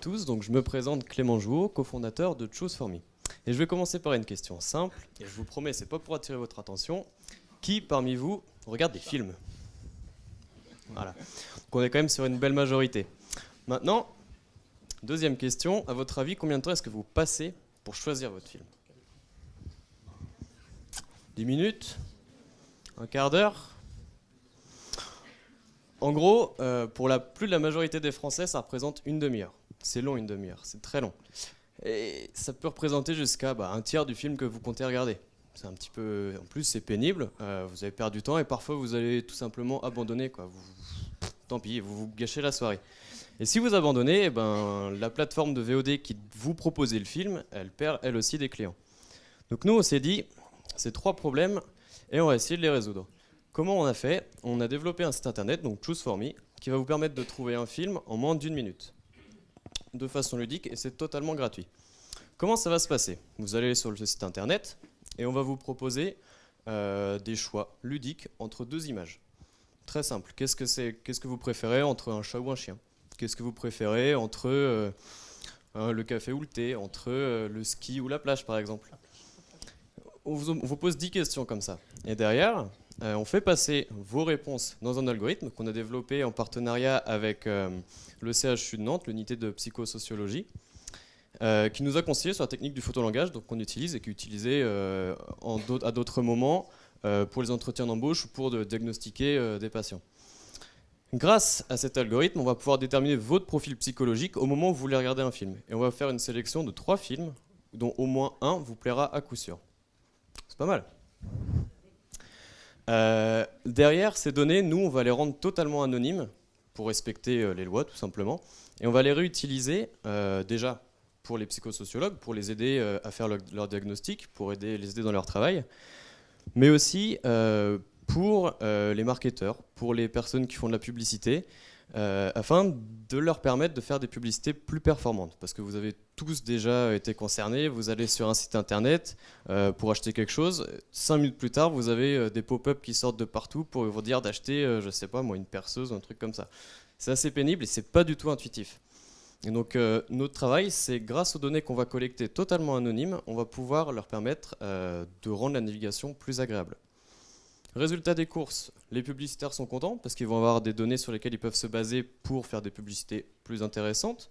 tous, donc je me présente Clément Jouot, cofondateur de Choose4Me. Et je vais commencer par une question simple, et je vous promets, c'est pas pour attirer votre attention. Qui parmi vous regarde des films? Voilà. Donc on est quand même sur une belle majorité. Maintenant, deuxième question, à votre avis, combien de temps est-ce que vous passez pour choisir votre film? 10 minutes? Un quart d'heure? En gros, pour plus de la majorité des Français, ça représente une demi-heure. C'est long, une demi-heure, c'est très long. Et ça peut représenter jusqu'à un tiers du film que vous comptez regarder. C'est un petit peu... En plus, c'est pénible, vous avez perdu du temps et parfois vous allez tout simplement abandonner, quoi. Tant pis, vous gâchez la soirée. Et si vous abandonnez, la plateforme de VOD qui vous proposait le film, elle perd elle aussi des clients. Donc nous, on s'est dit, ces 3 problèmes, et on va essayer de les résoudre. Comment on a fait? On a développé un site internet, donc Choose4Me, qui va vous permettre de trouver un film en moins d'1 minute, de façon ludique, et c'est totalement gratuit. Comment ça va se passer? Vous allez sur le site internet, et on va vous proposer des choix ludiques entre 2 images. Très simple. Qu'est-ce que vous préférez entre un chat ou un chien? Qu'est-ce que vous préférez entre le café ou le thé, entre le ski ou la plage, par exemple? On vous pose 10 questions comme ça. Et derrière, on fait passer vos réponses dans un algorithme qu'on a développé en partenariat avec le CHU de Nantes, l'unité de psychosociologie, qui nous a conseillé sur la technique du photolangage, donc qu'on utilise et qui est utilisée à d'autres moments pour les entretiens d'embauche ou pour diagnostiquer des patients. Grâce à cet algorithme, on va pouvoir déterminer votre profil psychologique au moment où vous voulez regarder un film. Et on va faire une sélection de 3 films, dont au moins un vous plaira à coup sûr. C'est pas mal. Derrière ces données, nous, on va les rendre totalement anonymes pour respecter les lois, tout simplement. Et on va les réutiliser déjà pour les psychosociologues, pour les aider à faire leur diagnostic, pour les aider dans leur travail, mais aussi pour les marketeurs, pour les personnes qui font de la publicité, afin de leur permettre de faire des publicités plus performantes. Parce que vous avez tous déjà été concernés, vous allez sur un site internet pour acheter quelque chose, 5 minutes plus tard, vous avez des pop-up qui sortent de partout pour vous dire d'acheter, je sais pas moi, une perceuse ou un truc comme ça. C'est assez pénible et c'est pas du tout intuitif. Et donc notre travail, c'est grâce aux données qu'on va collecter totalement anonymes, on va pouvoir leur permettre de rendre la navigation plus agréable. Résultat des courses, les publicitaires sont contents parce qu'ils vont avoir des données sur lesquelles ils peuvent se baser pour faire des publicités plus intéressantes.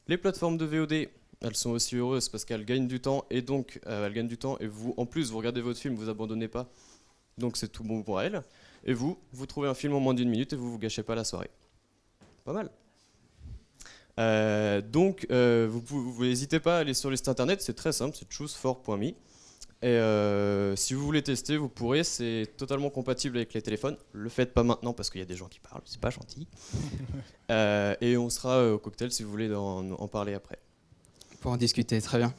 Les plateformes de VOD, elles sont aussi heureuses parce qu'elles gagnent du temps et donc elles gagnent du temps et vous, en plus, vous regardez votre film, vous abandonnez pas, donc c'est tout bon pour elles. Et vous trouvez un film en moins d'1 minute et vous gâchez pas la soirée. Pas mal. Donc vous n'hésitez pas à aller sur le site internet, c'est très simple, c'est choose4.me. Et si vous voulez tester, vous pourrez, c'est totalement compatible avec les téléphones. Le faites pas maintenant parce qu'il y a des gens qui parlent, c'est pas gentil. Et on sera au cocktail si vous voulez en parler après. Pour en discuter, très bien.